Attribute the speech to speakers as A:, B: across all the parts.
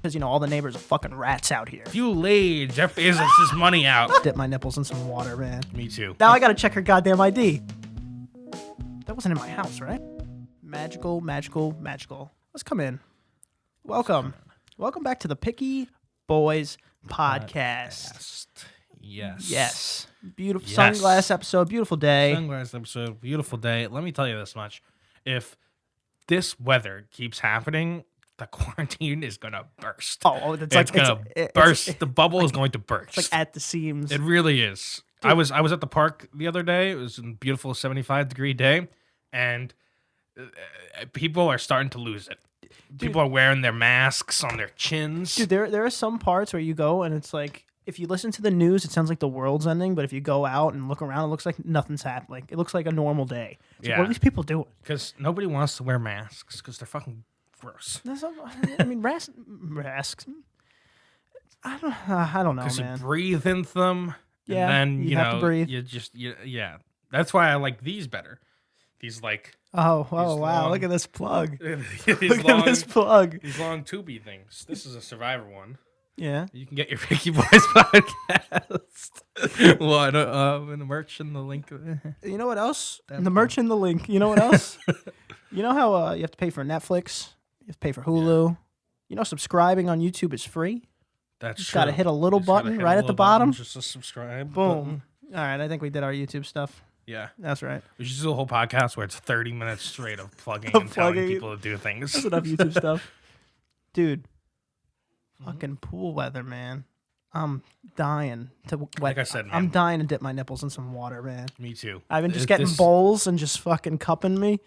A: Because, all the neighbors are fucking rats out here.
B: You laid Jeff Bezos' money out.
A: Dip my nipples in some water, man.
B: Me too.
A: Now I gotta check her goddamn ID. That wasn't in my house, right? Magical. Let's come in. Welcome. Welcome back to the Picky Boys Podcast.
B: Yes.
A: Beautiful
B: Yes.
A: sunglass episode. Beautiful day.
B: Sunglass episode. Beautiful day. Let me tell you this much. If this weather keeps happening, the quarantine is going to burst.
A: Oh, it's
B: going to burst. The bubble is going to burst.
A: It's like at the seams.
B: It really is. Dude. I was at the park the other day. It was a beautiful 75-degree day, and people are starting to lose it. People are wearing their masks on their chins.
A: Dude, there are some parts where you go and it's like, if you listen to the news, it sounds like the world's ending. But if you go out and look around, it looks like nothing's happening. It looks like a normal day. It's like, what are these people doing?
B: Because nobody wants to wear masks because they're fucking gross.
A: I mean, masks. I don't know, man.
B: Because you breathe into them.
A: Yeah,
B: and then,
A: you have to breathe.
B: Yeah. That's why I like these better. These like...
A: Oh, wow. Look at this plug.
B: Look at this plug. These long tubey things. This is a Survivor one.
A: Yeah.
B: You can get your Picky Boys podcast. What? The merch and the link.
A: You know what else? The merch and the link. You know what else? You know how you have to pay for Netflix? You have to pay for Hulu? Yeah. You know subscribing on YouTube is free?
B: That's true.
A: Got to hit a little button right at the bottom.
B: Just a subscribe.
A: Boom. All right. I think we did our YouTube stuff.
B: Yeah.
A: That's right.
B: We should do a whole podcast where it's 30 minutes straight of plugging and telling people to do things.
A: That's enough YouTube stuff. Dude. Fucking pool weather, man. I'm dying to wet.
B: Like I said, man.
A: I'm dying to dip my nipples in some water, man.
B: Me too.
A: I've been just getting bowls and just fucking cupping me.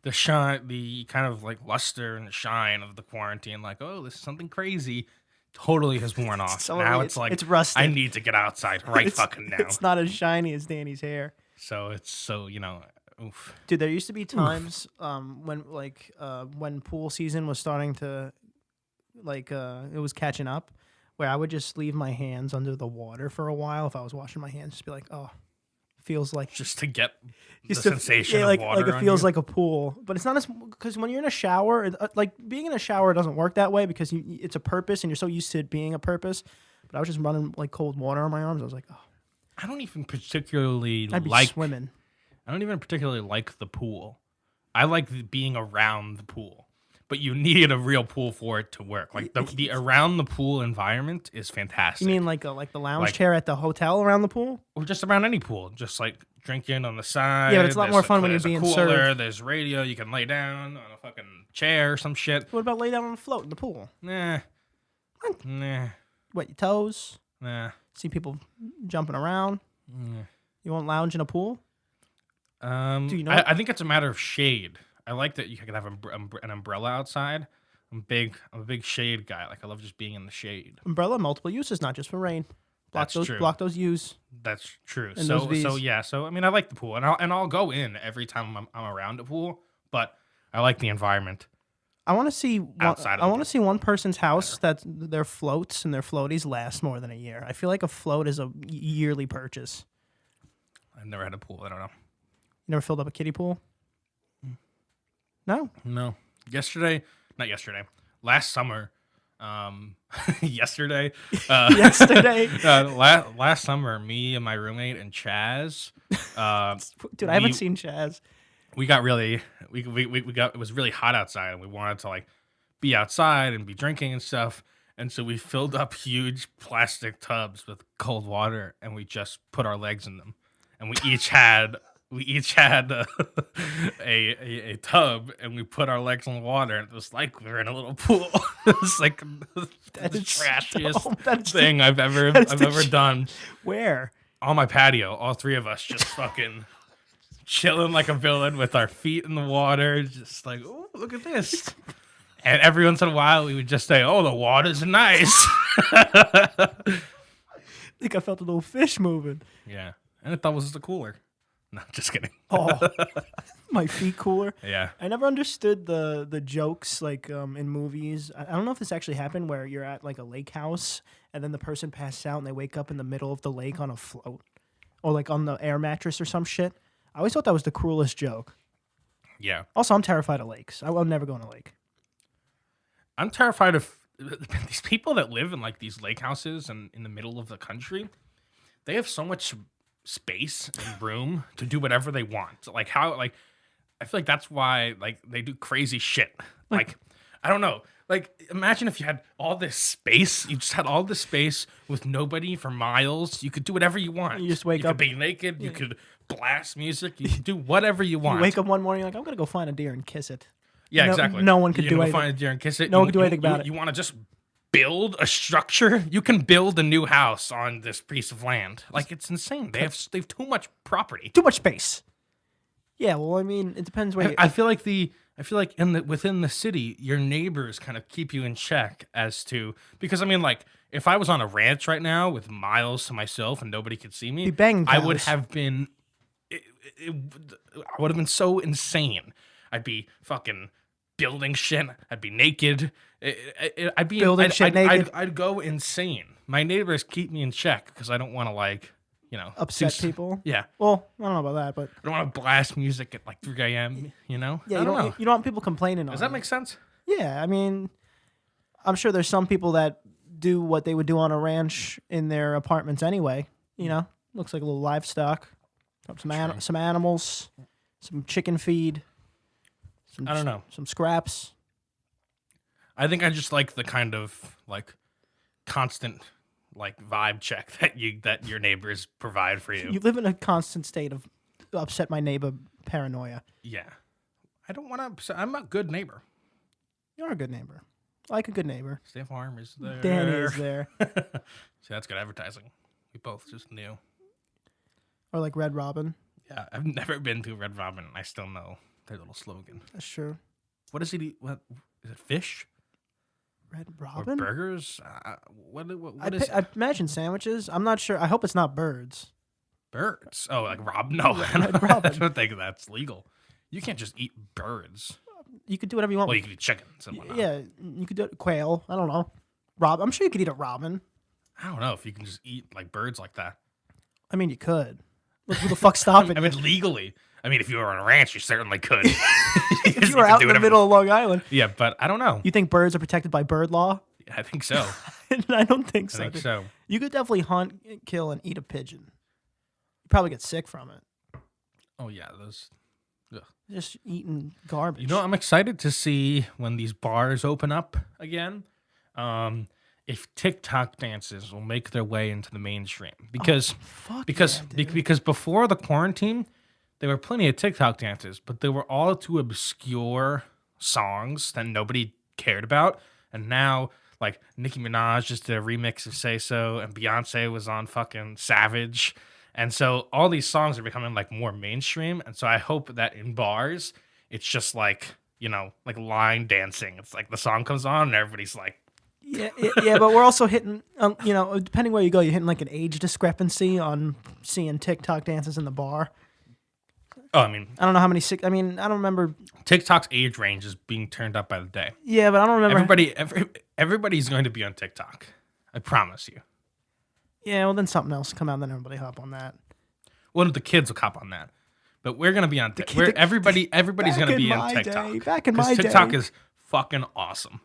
B: The shine, the kind of like luster and the shine of the quarantine, like, oh, this is something crazy, totally has worn off. Now it's like,
A: it's rusted.
B: I need to get outside fucking now.
A: It's not as shiny as Danny's hair.
B: So it's so, oof.
A: Dude, there used to be times when pool season was starting to, it was catching up, where I would just leave my hands under the water for a while if I was washing my hands, just be like, oh, feels like...
B: Just to get the sensation of water
A: like it feels like a pool. But it's not as... Because when you're in a shower, being in a shower doesn't work that way because it's a purpose and you're so used to it being a purpose. But I was just running cold water on my arms. I was like, oh.
B: I don't even particularly
A: I'd be swimming.
B: I don't even particularly like the pool. I like being around the pool. But you need a real pool for it to work. Like the around the pool environment is fantastic.
A: You mean like the lounge chair at the hotel around the pool?
B: Or just around any pool. Just like drinking on the side.
A: Yeah, but it's a lot more fun when you're being served.
B: There's radio. You can lay down on a fucking chair or some shit.
A: What about lay down on the float in the pool?
B: Nah.
A: Wet your toes?
B: Nah.
A: See people jumping around?
B: Nah.
A: You won't lounge in a pool?
B: I think it's a matter of shade. I like that you can have an umbrella outside. I'm a big shade guy. Like I love just being in the shade.
A: Umbrella, multiple uses, not just for rain. Block those U's.
B: That's true. So I mean, I like the pool, and I'll go in every time I'm around a pool. But I like the environment.
A: I want to see one person's house that their floats and their floaties last more than a year. I feel like a float is a yearly purchase.
B: I've never had a pool. I don't know.
A: You never filled up a kiddie pool? No.
B: Last summer, yesterday. Last summer, me and my roommate and Chaz.
A: Dude, I haven't seen Chaz.
B: We got really, it was really hot outside, and we wanted to be outside and be drinking and stuff. And so we filled up huge plastic tubs with cold water, and we just put our legs in them, and we each had a tub, and we put our legs in the water, and it was like we were in a little pool. It was like the trashiest thing I've ever done.
A: Where?
B: On my patio, all three of us just fucking chilling like a villain with our feet in the water, just like, oh, look at this. And every once in a while, we would just say, oh, the water's nice.
A: I think I felt a little fish moving.
B: Yeah, and I thought it was the cooler. No, just kidding.
A: Oh, my feet cooler.
B: Yeah.
A: I never understood the jokes in movies. I don't know if this actually happened where you're at a lake house and then the person passes out and they wake up in the middle of the lake on a float or on the air mattress or some shit. I always thought that was the cruelest joke.
B: Yeah.
A: Also, I'm terrified of lakes. I will never go on a lake.
B: I'm terrified of these people that live in like these lake houses and in the middle of the country, they have so much space and room to do whatever they want. Like how like I feel like that's why like they do crazy shit. Like I don't know. Like imagine if you had all this space. You just had all this space with nobody for miles. You could do whatever you want.
A: You just wake
B: you
A: up.
B: could be naked. You could blast music. You could do whatever you want.
A: You wake up one morning like I'm gonna go find a deer and kiss it.
B: Yeah,
A: No-
B: exactly.
A: no one could
B: You're
A: do
B: gonna go
A: anything.
B: find a deer and kiss it.
A: No one can do anything about it.
B: You want to just build a structure? You can build a new house on this piece of land. Like it's insane. They've too much property.
A: Too much space. Yeah, well, I mean, it depends where.
B: I feel like within the city, your neighbors kind of keep you in check as to because I mean, like if I was on a ranch right now with miles to myself and nobody could see me,
A: Be banging
B: I would
A: cows.
B: have been. I would have been so insane. I'd be fucking building shit. I'd be naked. I'd be
A: Building shit naked?
B: I'd go insane. My neighbors keep me in check because I don't want to like
A: upset
B: do
A: people.
B: Yeah,
A: Well, I don't know about that, but
B: I don't want to blast music at like 3 a.m. You know?
A: yeah,
B: I
A: you
B: don't know.
A: don't want people complaining.
B: Does
A: on
B: that
A: you.
B: make sense?
A: Yeah, I mean, I'm sure there's some people that do what they would do on a ranch in their apartments anyway. You know, looks like a little livestock, some animals, some chicken feed.
B: I don't know.
A: Some scraps.
B: I think I just like the kind of like constant like vibe check that your neighbors provide for you.
A: You live in a constant state of upset my neighbor paranoia.
B: Yeah. I don't want to. I'm a good neighbor.
A: You're a good neighbor. I like a good neighbor.
B: State Farm is there.
A: Danny is there.
B: See, that's good advertising. We both just knew.
A: Or like Red Robin.
B: Yeah, I've never been to Red Robin, and I still know their little slogan.
A: That's true.
B: What does it eat? What is it? Fish
A: Red
B: or
A: Robin?
B: what
A: I
B: is it?
A: imagine sandwiches. I'm not sure. I hope it's not birds.
B: Birds? Oh, like Rob? No,
A: Red Robin.
B: I don't think that's legal. You can't just eat birds.
A: You could do whatever you want.
B: Well, you can eat chickens and whatnot.
A: Yeah, you could do quail. I don't know. I'm sure you could eat a robin.
B: I don't know if you can just eat like birds like that.
A: I mean, you could. Who the fuck stopping?
B: I mean, legally. I mean, if you were on a ranch, you certainly could.
A: if you were out in the middle of Long Island,
B: Yeah, but I don't know.
A: you think birds are protected by bird law?
B: I think so.
A: I don't think so.
B: I think
A: dude.
B: so.
A: You could definitely hunt, kill, and eat a pigeon. You probably get sick from it.
B: Oh yeah, those. Ugh.
A: Just eating garbage.
B: You know, I'm excited to see when these bars open up again. If TikTok dances will make their way into the mainstream because
A: Fuck
B: because
A: yeah,
B: be-
A: dude.
B: because before the quarantine, there were plenty of TikTok dances, but they were all too obscure songs that nobody cared about. And now, like Nicki Minaj just did a remix of "Say So," and Beyonce was on fucking Savage, and so all these songs are becoming like more mainstream. And so I hope that in bars, it's just like like line dancing. It's like the song comes on and everybody's like.
A: Yeah, but we're also hitting, depending where you go, you're hitting like an age discrepancy on seeing TikTok dances in the bar.
B: Oh, I mean,
A: I don't know how many. I don't remember.
B: TikTok's age range is being turned up by the day.
A: Yeah, but I don't remember.
B: Everybody's going to be on TikTok. I promise you.
A: Yeah, well, then something else come out, then everybody hop on that.
B: Well, the kids will cop on that, but we're going to be on TikTok. Everybody's going to be on TikTok.
A: Back in my day.
B: TikTok is fucking awesome.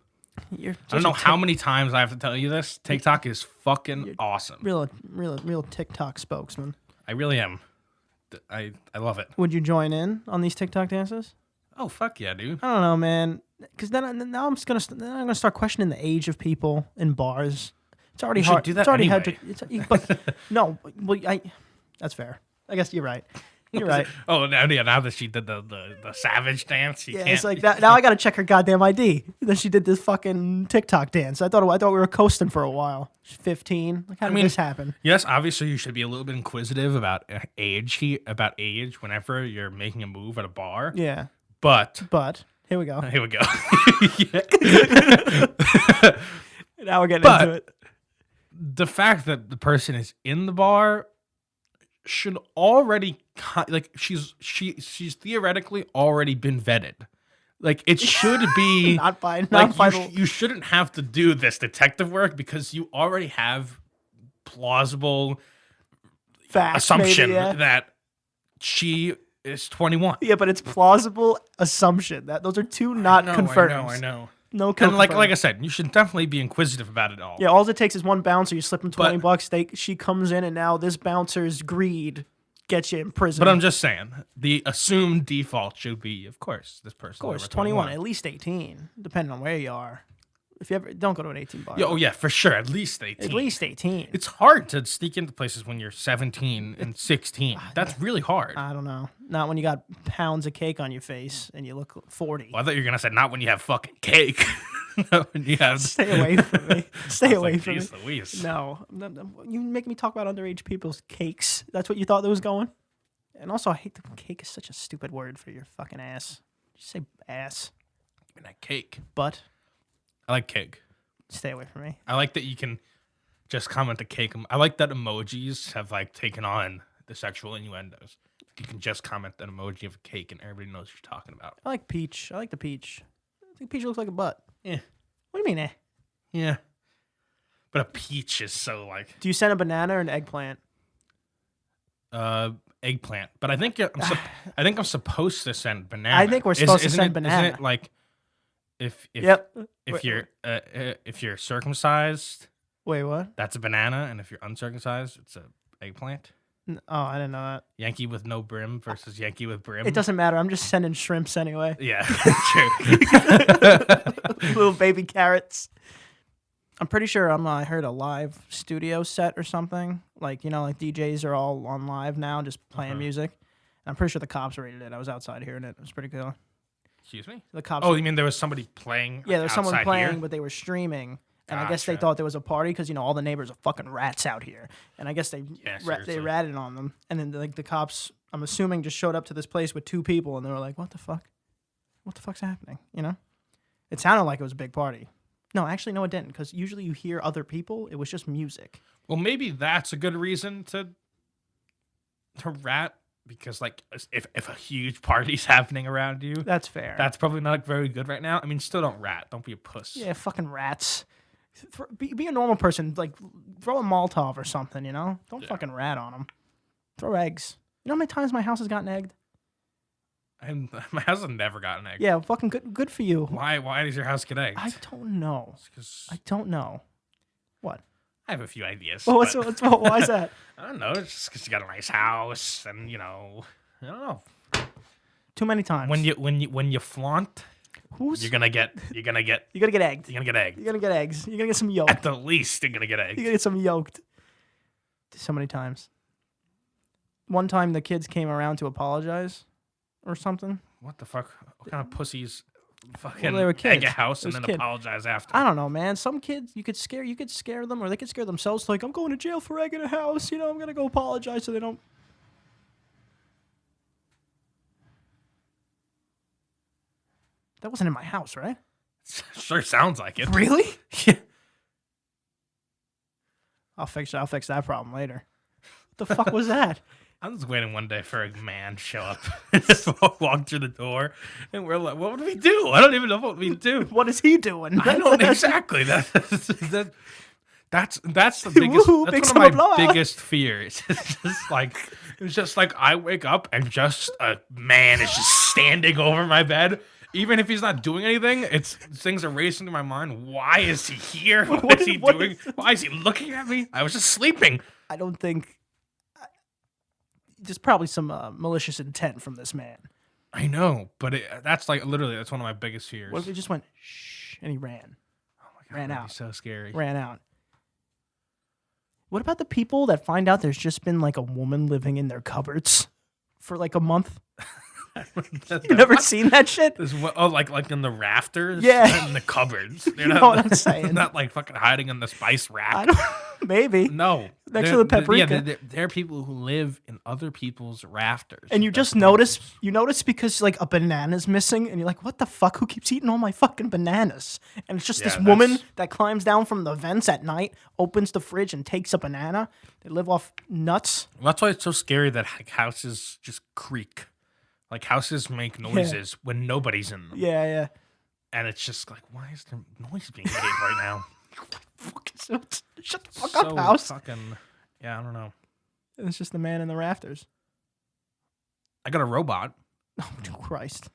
A: You're
B: I don't know how many times I have to tell you this. TikTok is fucking awesome.
A: real TikTok spokesman.
B: I really am. I love it.
A: Would you join in on these TikTok dances?
B: Oh fuck yeah, dude.
A: I don't know, man. Because then now I'm gonna start questioning the age of people in bars. It's already
B: You should
A: hard.
B: do that
A: it's already hard
B: anyway.
A: to. But no, well, that's fair. I guess you're right. You're right.
B: Oh, now that she did the savage dance, she
A: Yeah,
B: can't.
A: it's like that. Now I gotta check her goddamn ID. Then she did this fucking TikTok dance. I thought we were coasting for a while. She's 15. Like, how did this happen?
B: Yes, obviously you should be a little bit inquisitive about age. Whenever you're making a move at a bar.
A: Yeah,
B: But
A: but here we go.
B: here we go.
A: Now we're getting
B: But-
A: into it.
B: The fact that the person is in the bar should already she's theoretically already been vetted. Like it should be
A: Not by
B: like
A: final.
B: you shouldn't have to do this detective work because you already have plausible
A: Facts,
B: assumption
A: maybe, yeah.
B: that she is 21.
A: Yeah, but it's plausible assumption that those are two not confirmed.
B: I know.
A: No kill
B: And like
A: confirmed.
B: I said, you should definitely be inquisitive about it all.
A: Yeah, all it takes is one bouncer. You slip him $20. She comes in, and now this bouncer's greed gets you in prison.
B: But I'm just saying, the assumed default should be, of course, this person.
A: Of course,
B: over
A: 21, at least 18, depending on where you are. If you ever don't go to an 18 bar.
B: Yeah, oh yeah, for sure, at least 18.
A: At least 18.
B: It's hard to sneak into places when you're 17 and 16. That's really hard.
A: I don't know. Not when you got pounds of cake on your face and you look 40.
B: Well, I thought you were gonna say not when you have fucking cake. Not when you have.
A: Stay away from me. Stay away from me.
B: Jeez Louise.
A: No, you make me talk about underage people's cakes. That's what you thought that was going. And also, I hate the cake is such a stupid word for your fucking ass. Just say ass.
B: I mean, that cake.
A: But
B: I like cake.
A: stay away from me.
B: I like that you can just comment the cake. I like that emojis have like taken on the sexual innuendos. You can just comment an emoji of a cake and everybody knows what you're talking about.
A: I like peach. I like the peach. I think peach looks like a butt.
B: Yeah.
A: What do you mean, eh?
B: Yeah. But a peach is so like
A: Do you send a banana or an eggplant?
B: eggplant. But I think I'm supposed to send banana.
A: I think we're supposed to
B: Isn't
A: send
B: it,
A: banana.
B: Isn't it like if
A: Yep.
B: if you're circumcised,
A: Wait, what?
B: that's a banana, and if you're uncircumcised, it's a eggplant.
A: Oh, I didn't know that.
B: Yankee with no brim versus Yankee with brim.
A: It doesn't matter. I'm just sending shrimps anyway.
B: Yeah, true.
A: Little baby carrots. I'm pretty sure I heard a live studio set or something. Like, like DJs are all on live now, just playing music. I'm pretty sure the cops raided it. I was outside hearing it. It was pretty cool.
B: Excuse me?
A: The cops.
B: Oh, you mean there was somebody playing?
A: Yeah, there was someone
B: outside
A: playing,
B: here?
A: but they were streaming. And I guess they
B: Gotcha.
A: thought there was a party because, all the neighbors are fucking rats out here. And I guess they
B: seriously.
A: ratted on them. And then the cops, I'm assuming, just showed up to this place with 2 people. And they were like, what the fuck? What the fuck's happening? It sounded like it was a big party. No, actually, no, it didn't. Because usually you hear other people. It was just music.
B: Well, maybe that's a good reason to rat. Because, like, if a huge party's happening around you,
A: That's fair.
B: that's probably not very good right now. I mean, still don't rat. Don't be a puss.
A: Yeah, fucking rats. Be a normal person. Like, throw a Molotov or something, Don't fucking rat on them. Throw eggs. You know how many times my house has gotten egged?
B: My house has never gotten egg.
A: Yeah, fucking good for you.
B: Why does your house get eggs?
A: I don't know. I don't know. What?
B: I have a few ideas.
A: Well,
B: but
A: why is that?
B: I don't know. It's just because you got a nice house, and I don't know.
A: Too many times.
B: When you flaunt,
A: Who's
B: you're gonna get
A: you gotta get egged.
B: you're gonna get egg.
A: You're gonna get eggs. You're gonna get some yolk.
B: At the least, you're gonna get egg.
A: You're gonna get some yolked. So many times. One time the kids came around to apologize or something.
B: What the fuck? What kind of pussies? Fucking
A: they were
B: egg
A: kids.
B: a house
A: It
B: and
A: was
B: then
A: kid.
B: apologize after.
A: I don't know, man. Some kids you could scare them, or they could scare themselves. Like, I'm going to jail for egging a house. I'm gonna go apologize so they don't. That wasn't in my house, right?
B: Sure sounds like it.
A: Really?
B: Yeah.
A: I'll fix that problem later. What the fuck was that?
B: I'm just waiting one day for a man to show up and just walk through the door, and we're like, "What would we do? I don't even know what we do."
A: What is he doing?
B: I don't exactly. That's the biggest.
A: Woohoo, big
B: That's
A: summer
B: one of my
A: blowout.
B: biggest fears. It's just like I wake up and just a man is just standing over my bed. Even if he's not doing anything, things are racing through my mind. Why is he here? What is he doing? Why is he looking at me? I was just sleeping.
A: I don't think. There's probably some malicious intent from this man.
B: I know, but that's one of my biggest fears.
A: What if he just went shh and he ran?
B: Oh my God,
A: ran
B: that'd be
A: out.
B: so scary.
A: Ran out. What about the people that find out there's just been like a woman living in their cupboards for like a month? You never seen that shit?
B: Like in the rafters?
A: Yeah.
B: In the cupboards. They're
A: You
B: not,
A: know what I'm saying?
B: Not like fucking hiding in the spice rack.
A: I don't, maybe.
B: No.
A: Next to the paprika.
B: Yeah, there are people who live in other people's rafters.
A: And you
B: That's
A: just notice because like a banana's missing and you're like, what the fuck? Who keeps eating all my fucking bananas? And it's just this woman that climbs down from the vents at night, opens the fridge and takes a banana. They live off nuts.
B: Well, that's why it's so scary that houses just creak. Like houses make noises when nobody's in them.
A: Yeah, yeah.
B: And it's just like, why is there noise being made right now?
A: Shut the fuck up, house.
B: Fucking, yeah, I don't know.
A: It's just the man in the rafters.
B: I got a robot.
A: Oh, Christ.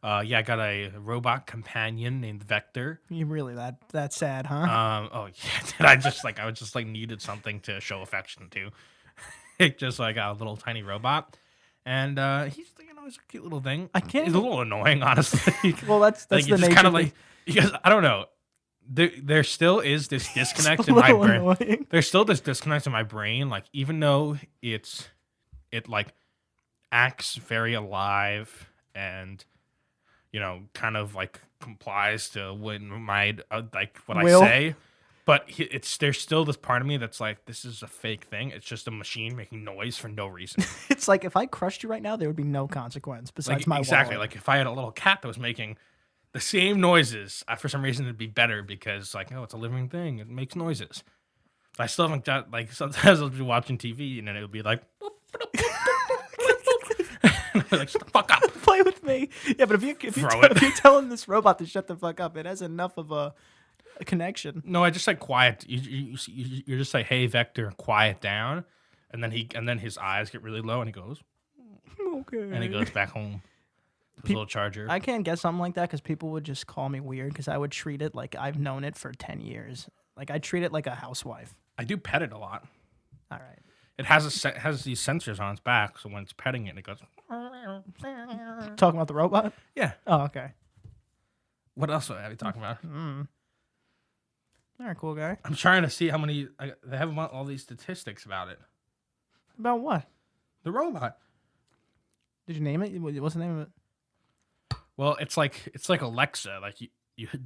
B: Yeah, I got a robot companion named Vector.
A: You really that sad, huh?
B: Oh yeah, I was just like needed something to show affection to. It just like a little tiny robot, and he's a cute little thing.
A: I can't.
B: He's a little annoying, honestly.
A: Well, that's
B: Like,
A: the
B: it's just
A: nature.
B: kind of like because I don't know. There still is this disconnect
A: It's a
B: in my
A: little
B: brain.
A: annoying.
B: There's still this disconnect in my brain. Like even though it like acts very alive and kind of like complies to what my like what
A: Will?
B: I say, but there's still this part of me that's like this is a fake thing. It's just a machine making noise for no reason.
A: It's like if I crushed you right now, there would be no consequence besides
B: Like
A: my
B: exactly
A: wallet.
B: like if I had a little cat that was making the same noises, for some reason it'd be better because like it's a living thing. It makes noises. I still haven't got like sometimes I'll be watching TV and then it would be like. Like shut the fuck up.
A: Play with me. Yeah, but if you're telling this robot to shut the fuck up, it has enough of a connection.
B: No, I just like quiet. You're just like, hey, Vector, quiet down, and then his eyes get really low, and he goes,
A: Okay.
B: and he goes back home. His little charger.
A: I can't get something like that because people would just call me weird because I would treat it like I've known it for 10 years. Like I treat it like a housewife.
B: I do pet it a lot.
A: All right.
B: It has these sensors on its back, so when it's petting it, it goes.
A: Talking about the robot?
B: Yeah.
A: Oh, okay.
B: What else are we talking about?
A: All right, cool guy.
B: I'm trying to see how many they have all these statistics about it.
A: About what?
B: The robot.
A: Did you name it? What's the name of it?
B: Well, it's like Alexa. Like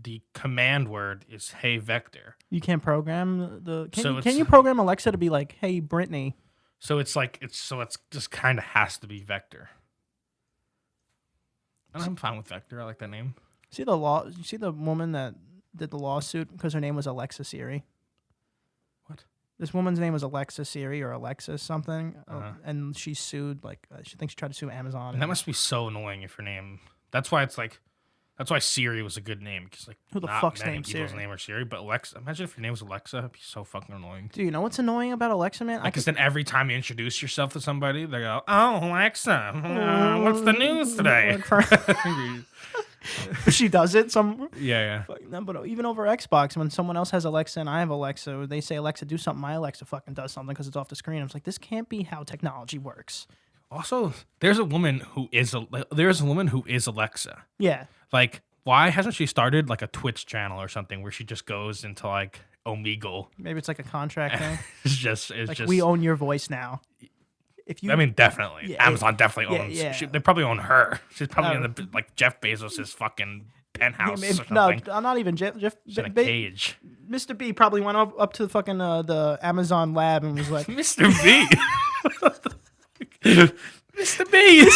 B: the command word is "Hey Vector."
A: You can't program
B: So
A: can you program Alexa to be like, "Hey Brittany"?
B: So it's just kind of has to be Vector. And I'm fine with Vector. I like that name.
A: You see the woman that did the lawsuit because her name was Alexa Siri?
B: What?
A: This woman's name was Alexa Siri or Alexa something, and she sued. She thinks she tried to sue Amazon.
B: And that must be so annoying if your name. That's why Siri was a good name because like
A: Who the
B: not
A: fuck's
B: many
A: named
B: people's
A: Siri?
B: name are Siri, but Alexa. Imagine if your name was Alexa. It'd be so fucking annoying.
A: Do you know what's annoying about Alexa, man?
B: Because then every time you introduce yourself to somebody, they go, "Oh, Alexa, what's the news today?"
A: She does it.
B: Yeah.
A: No, but even over Xbox, when someone else has Alexa and I have Alexa, or they say Alexa do something, my Alexa fucking does something because it's off the screen. I was like, this can't be how technology works.
B: Also, there's a woman who is Alexa.
A: Yeah.
B: Like, why hasn't she started like a Twitch channel or something where she just goes into like Omegle?
A: Maybe it's like a contract thing.
B: It's just
A: We own your voice now. If you,
B: I mean, definitely.
A: Yeah,
B: Amazon definitely owns.
A: yeah.
B: They probably own her. She's probably in the like Jeff Bezos' fucking penthouse or something.
A: no, I'm not even Jeff.
B: She's in a cage.
A: Mr. B probably went up to the fucking the Amazon lab and was like,
B: Mr. B. Mr. B.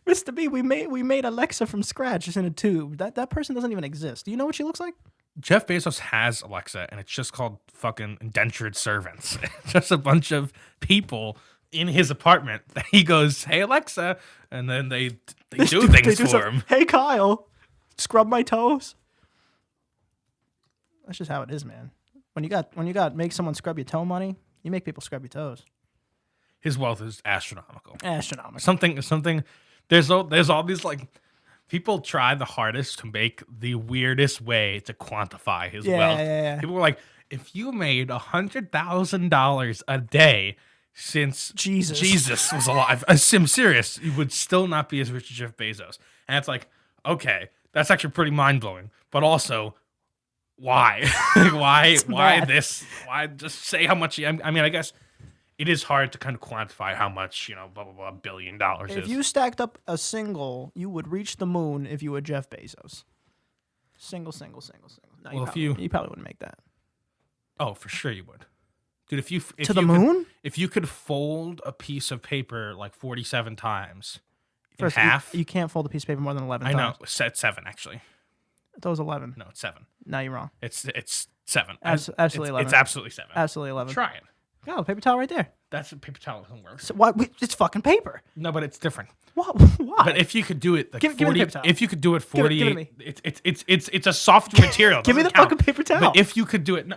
A: Mr. B, we made Alexa from scratch, just in a tube. That person doesn't even exist. Do you know what she looks like?
B: Jeff Bezos has Alexa, and it's just called fucking indentured servants. Just a bunch of people in his apartment that he goes, "Hey Alexa," and then they do things for him.
A: Hey Kyle, scrub my toes. That's just how it is, man. When you got make someone scrub your toe money, you make people scrub your toes.
B: His wealth is astronomical.
A: Astronomical.
B: Something. There's all these like. People try the hardest to make the weirdest way to quantify his wealth.
A: Yeah.
B: People were like, if you made $100,000 a day since Jesus was alive, I'm serious, you would still not be as rich as Jeff Bezos. And it's like, okay, that's actually pretty mind blowing. But also, why? why this? Why just say how much? I mean, I guess. It is hard to kind of quantify how much, blah, blah, blah, $1 billion is.
A: If you stacked up a single, you would reach the moon if you were Jeff Bezos. Single. No,
B: Well,
A: you probably wouldn't make that.
B: Oh, for sure you would. Dude, if
A: to the moon?
B: If you could fold a piece of paper like 47 times
A: First,
B: in half.
A: You can't fold a piece of paper more than 11
B: I
A: times.
B: know. It's 7, actually.
A: I thought it was 11.
B: No, it's 7.
A: No, you're wrong.
B: It's 7.
A: Absolutely 11.
B: It's absolutely 7.
A: Absolutely 11.
B: Try it.
A: Oh, paper towel right there.
B: That's a paper towel doesn't work.
A: So why? It's fucking paper.
B: No, but it's different.
A: What? Why?
B: But if you could do it like
A: Give me the
B: 40,
A: paper towel.
B: if you could do it 40,
A: Give it to me.
B: it's a softer material.
A: Give me the
B: Doesn't count.
A: fucking paper towel.
B: But if you could do it,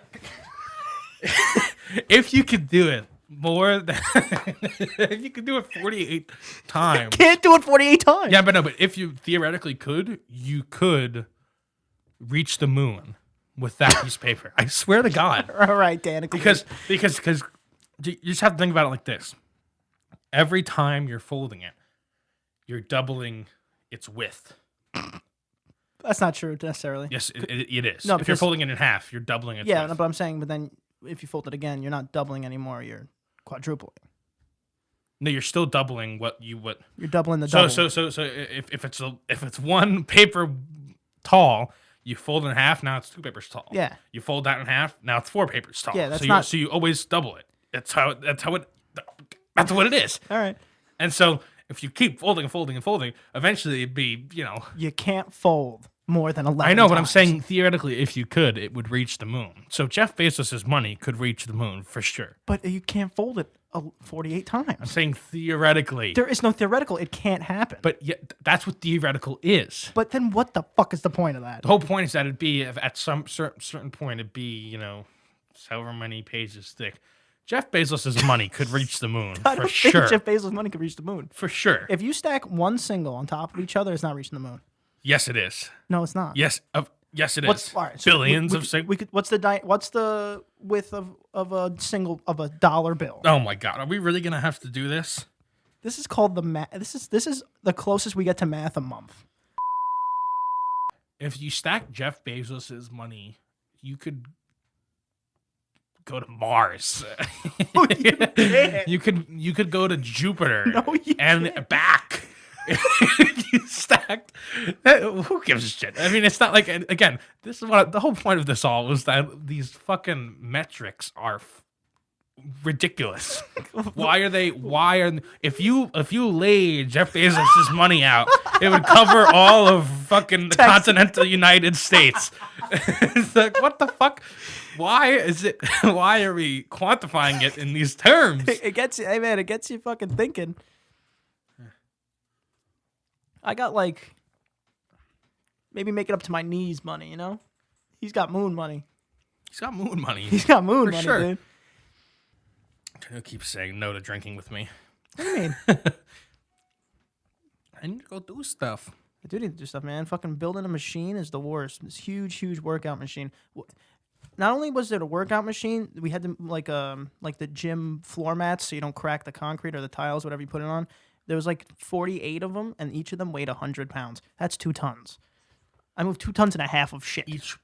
B: if you could do it more than if you could do it 48 times.
A: Can't do it 48 times.
B: Yeah, but no, but if you theoretically could, you could reach the moon with that piece of paper. I swear to God.
A: All right, Dan.
B: Because you just have to think about it like this. Every time you're folding it, you're doubling its width.
A: That's not true necessarily.
B: Yes, it is.
A: No,
B: if you're
A: because-
B: folding it in half, you're doubling its
A: Yeah,
B: width.
A: but I'm saying, but then if you fold it again, you're not doubling anymore. You're quadrupling.
B: No, you're still doubling what.
A: You're doubling the
B: So
A: double.
B: so if it's one paper tall, you fold it in half. Now it's 2 papers tall.
A: Yeah.
B: You fold that in half. Now it's 4 papers tall.
A: Yeah, that's
B: so
A: not-
B: so you always double it. That's what it is.
A: All right.
B: And so if you keep folding and folding and folding, eventually it'd be
A: You can't fold more than 11
B: I know, but I'm
A: times.
B: saying theoretically, if you could, it would reach the moon. So Jeff Bezos' money could reach the moon for sure.
A: But you can't fold it 48
B: I'm
A: times.
B: saying theoretically.
A: There is no theoretical. It can't happen.
B: But yeah, that's what theoretical is.
A: But then what the fuck is the point of that?
B: The whole point is that it'd be, if at some certain point, it'd be, however many pages thick. Jeff Bezos' money could reach the moon
A: I
B: for
A: don't
B: sure.
A: think Jeff Bezos' money could reach the moon.
B: For sure.
A: If you stack one single on top of each other, it's not reaching the moon.
B: Yes, it is.
A: No, it's not.
B: Yes, yes, it is.
A: All right, so
B: Billions
A: we
B: of
A: could-
B: sig-
A: we could. What's the width of a single of a dollar bill?
B: Oh my God, are we really gonna have to do this?
A: This is called the math. This is the closest we get to math a month.
B: If you stack Jeff Bezos' money, you could go to Mars.
A: No, you can't.
B: You could go to Jupiter
A: No, you
B: and
A: can't.
B: back. You stacked. Who gives a shit? I mean, it's not like, again, this is what the whole point of this all was, that these fucking metrics are ridiculous. Why are if you laid Jeff Bezos' money out, it would cover all of fucking the continental United States. It's like, what the fuck? Why are we quantifying it in these terms?
A: It gets you. Hey man, it gets you fucking thinking. I got like maybe make it up to my knees money. You know, he's got moon money.
B: He's got moon money.
A: He's got moon
B: For
A: money,
B: sure.
A: dude.
B: He'll keep saying no to drinking with me.
A: What do you mean?
B: I need to go do stuff.
A: I do need to do stuff, man. Fucking building a machine is the worst. This huge workout machine. Not only was it a workout machine, we had to like the gym floor mats so you don't crack the concrete or the tiles, whatever you put it on. There was like 48 of them, and each of them weighed 100 pounds. That's 2 tons. I moved 2 tons and a half of shit.
B: Each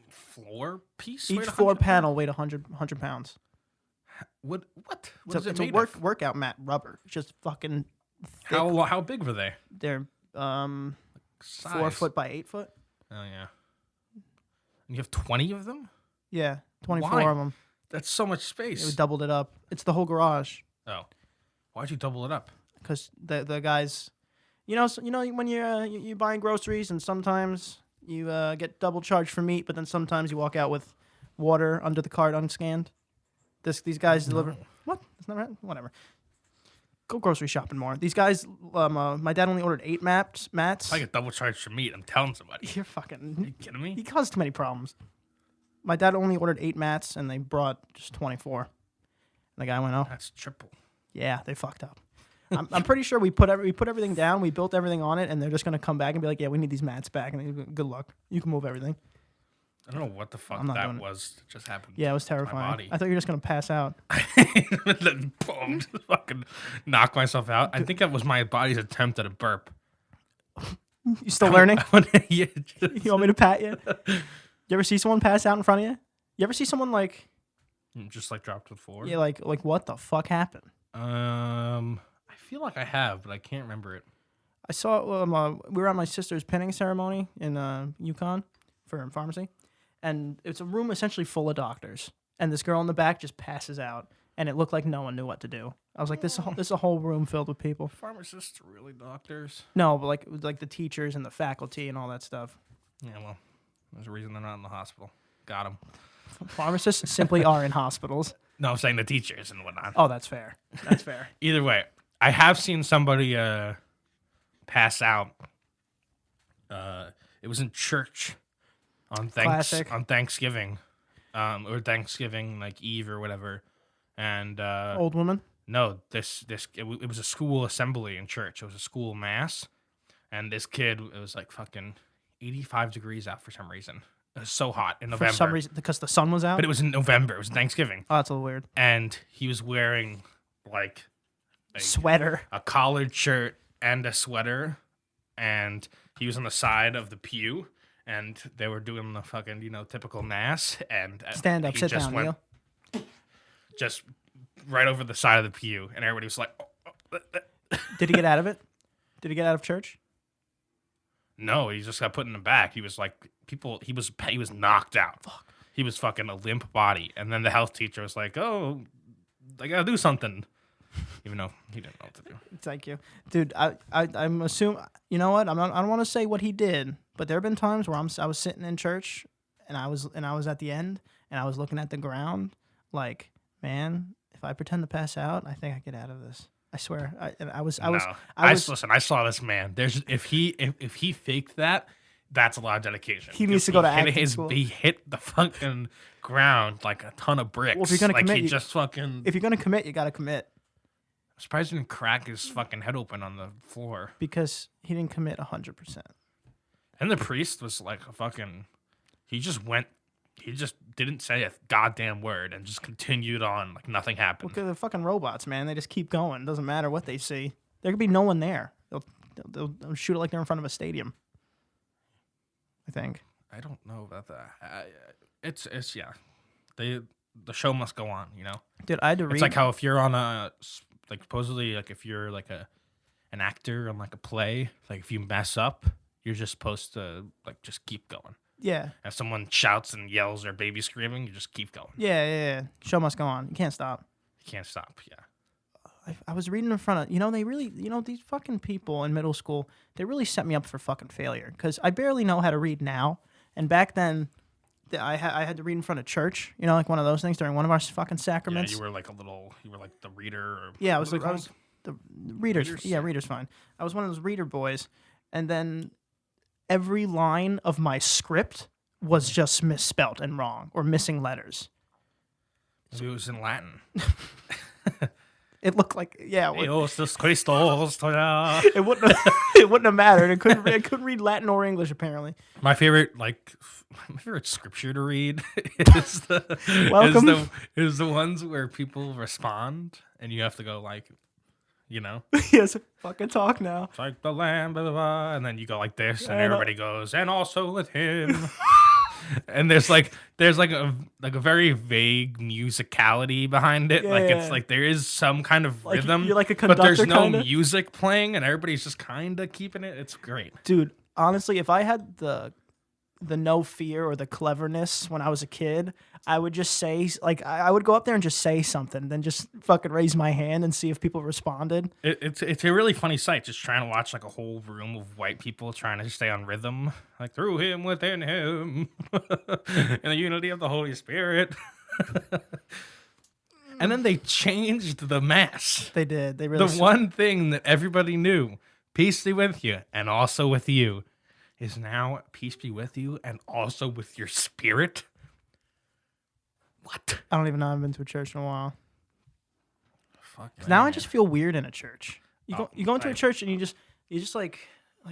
B: floor piece.
A: Each
B: weighed
A: floor
B: 100
A: panel weighed 100 pounds.
B: What? What is
A: It's
B: it
A: a
B: made of?
A: workout mat rubber. It's just fucking thick.
B: How big were they?
A: They're 4
B: Size.
A: foot by 8 foot.
B: Oh yeah. And you have 20 of them?
A: Yeah, 24
B: Why?
A: of them.
B: That's so much
A: We
B: space.
A: doubled it up. It's the whole garage.
B: Oh. Why'd you double it up?
A: Because the guys, when you're buying groceries and sometimes you get double charged for meat, but then sometimes you walk out with water under the cart unscanned. These guys deliver. What? That's not right. Whatever. Go grocery shopping more. These guys. My dad only ordered 8 mats.
B: If I get double charged for meat, I'm telling somebody.
A: You're
B: Are
A: fucking.
B: you kidding me?
A: He caused too many problems. My dad only ordered 8 mats and they brought just 24. And the guy went, "Oh,
B: That's triple.
A: yeah, they fucked up." I'm pretty sure we put everything down, we built everything on it, and they're just gonna come back and be like, "Yeah, we need these mats back." And they go, good luck, you can move everything.
B: I don't know what the fuck
A: I'm not
B: that
A: doing it.
B: was that just happened.
A: Yeah, it was
B: to my
A: terrifying.
B: body.
A: I thought you were just gonna pass out.
B: Then boom, just fucking knock myself out. I think that was my body's attempt at a burp.
A: You still learning?
B: Yeah,
A: You want me to pat you? You ever see someone pass out in front of you? You ever see someone like,
B: just like dropped to the floor.
A: yeah, like what the fuck happened?
B: I feel like I have, but I can't remember it.
A: I saw we were at my sister's pinning ceremony in Yukon for pharmacy, and it's a room essentially full of doctors, and this girl in the back just passes out, and it looked like no one knew what to do. I was like, this is a whole room filled with people.
B: Pharmacists are really doctors.
A: No, but like the teachers and the faculty and all that stuff.
B: Yeah, well, there's a reason they're not in the hospital. Got them.
A: Pharmacists simply are in hospitals.
B: No, I'm saying the teachers and whatnot.
A: Oh, that's fair. That's fair.
B: Either way, I have seen somebody pass out. It was in church on
A: Classic.
B: Thanksgiving, or Thanksgiving like Eve or whatever, and
A: Old woman.
B: no, it was a school assembly in church. It was a school mass, and this kid, it was like fucking 85 degrees out for some reason. It was so hot in November.
A: For some reason, because the sun was out.
B: But it was in November. It was Thanksgiving.
A: Oh, that's a little weird.
B: And he was wearing like
A: Sweater.
B: a collared shirt and a sweater, and he was on the side of the pew, and they were doing the fucking typical mass, and
A: Stand up,
B: he
A: sit
B: just
A: down,
B: went
A: Neil.
B: just right over the side of the pew, and everybody was like,
A: Did he get out of it? Did he get out of church?
B: no, he just got put in the back. He was like he was knocked out.
A: Fuck.
B: He was fucking a limp body, and then the health teacher was like, "Oh, I gotta do something," even though he didn't know what to do.
A: Thank you, dude. I'm assuming. You know what? I don't want to say what he did, but there have been times where I was sitting in church, and I was at the end, and I was looking at the ground, like, man, if I pretend to pass out, I think I get out of this. I swear.
B: Listen, I saw this man. If he faked that, that's a lot of dedication.
A: He needs to go to
B: hit
A: acting school.
B: He hit the fucking ground like a ton of bricks.
A: Well, if you're gonna
B: like
A: commit,
B: he just fucking.
A: If you're gonna commit, you gotta commit.
B: I'm surprised he didn't crack his fucking head open on the floor.
A: Because he didn't commit 100%.
B: And the priest was like a fucking. He just didn't say a goddamn word and just continued on like nothing happened.
A: Look at the fucking robots, man. They just keep going. Doesn't matter what they see. There could be no one there. They'll shoot it like they're in front of a stadium. I think.
B: I don't know about that. It's yeah. The show must go on,
A: Dude, I had to read.
B: It's like how if you're on supposedly like if you're like an actor on like a play, like if you mess up, you're just supposed to like just keep going.
A: Yeah.
B: If someone shouts and yells or baby screaming, you just keep going.
A: Yeah. Show must go on. You can't stop.
B: You can't stop. Yeah.
A: I was reading in front of, they really, these fucking people in middle school, they really set me up for fucking failure. Because I barely know how to read now. And back then, I had to read in front of church, like one of those things during one of our fucking sacraments.
B: Yeah, you were like the reader. Or
A: yeah, I was the readers. Yeah, reader's fine. I was one of those reader boys. And then every line of my script was just misspelt and wrong or missing letters.
B: Maybe it was in Latin.
A: It looked like
B: Dios Christos.
A: it wouldn't have mattered. It couldn't read Latin or English apparently.
B: My favorite scripture to read is the ones where people respond and you have to go like,
A: Yes, fucking talk now.
B: It's like the lamb, blah, blah, blah, and then you go like this, and everybody goes, and also with him. And there's like a very vague musicality behind it. It's like there is some kind of rhythm,
A: you're like a conductor,
B: but there's no
A: kinda?
B: music playing, and everybody's just kind of keeping it. It's great,
A: dude. Honestly, if I had the no fear or the cleverness when I was a kid, I would just say I would go up there and just say something, then just fucking raise my hand and see if people responded.
B: It's a really funny sight, just trying to watch like a whole room of white people trying to stay on rhythm, like through him, within him, in the unity of the Holy Spirit. And then they changed the mass.
A: They did. They really.
B: One thing that everybody knew, peace be with you, and also with you, is now peace be with you and also with your spirit. What?
A: I don't even know. I've been to a church in a while.
B: Fuck
A: now I just feel weird in a church. You go into a church and you just like,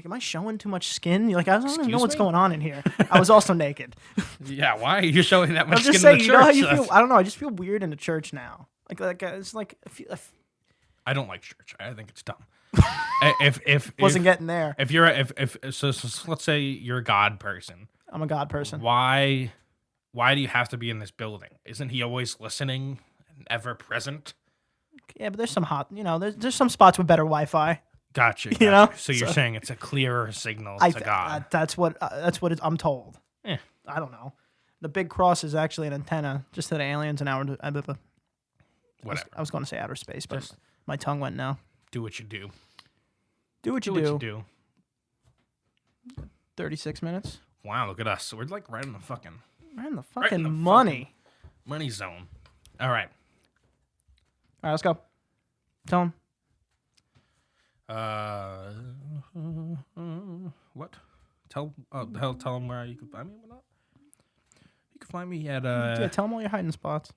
A: am I showing too much skin? You're like, I don't even know what's going on in here. I was also naked.
B: Yeah, why are you showing that much
A: I'm
B: skin
A: just saying,
B: in the
A: you know how
B: church?
A: you feel? I don't know. I just feel weird in a church now. It's like
B: I don't like church. I think it's dumb. if
A: wasn't getting there.
B: If you're so let's say you're a God person.
A: I'm a God person.
B: Why do you have to be in this building? Isn't he always listening and ever present?
A: Yeah, but there's some there's some spots with better Wi-Fi.
B: Gotcha.
A: You know?
B: So you're saying it's a clearer signal to God.
A: That's what I'm told.
B: Yeah.
A: I don't know. The big cross is actually an antenna just to the aliens and outer.
B: Whatever.
A: I was going to say outer space, but my tongue went no.
B: Do what you do.
A: Do what you
B: do.
A: do.
B: What you do.
A: 36 minutes.
B: Wow, look at us. So we're like right in the fucking.
A: We're in the fucking money.
B: Money zone. All right.
A: All right, let's go. Tell
B: him. What? Tell him where you can find me. What? You can find me at
A: yeah, tell them all your hiding spots.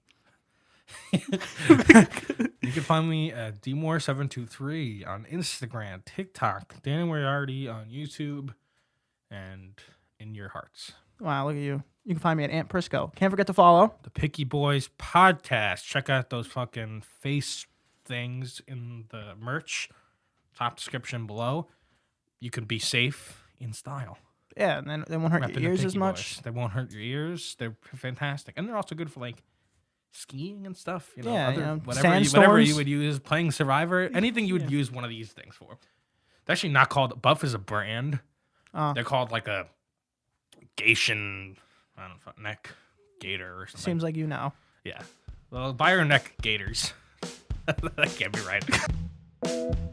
B: You can find me at dmore723 on Instagram, TikTok, Danny Moriarty on YouTube, and in your hearts.
A: Wow, look at you. You can find me at Aunt Prisco. Can't forget to follow
B: The Picky Boys podcast. Check out those fucking face things in the merch. Top description below. You can be safe in style.
A: Yeah, and then they won't hurt
B: Repping
A: your
B: the
A: ears as
B: Picky
A: much.
B: Boys. They won't hurt your ears. They're fantastic. And they're also good for like skiing and stuff. You know,
A: Yeah,
B: whatever you
A: sandstorms.
B: would use, playing Survivor, anything you would use one of these things for. It's actually not called, Buff is a brand. They're called like a Gation, I don't know, neck gator or something.
A: Seems like you know.
B: Yeah. Well, buy your neck gators. That can't be right.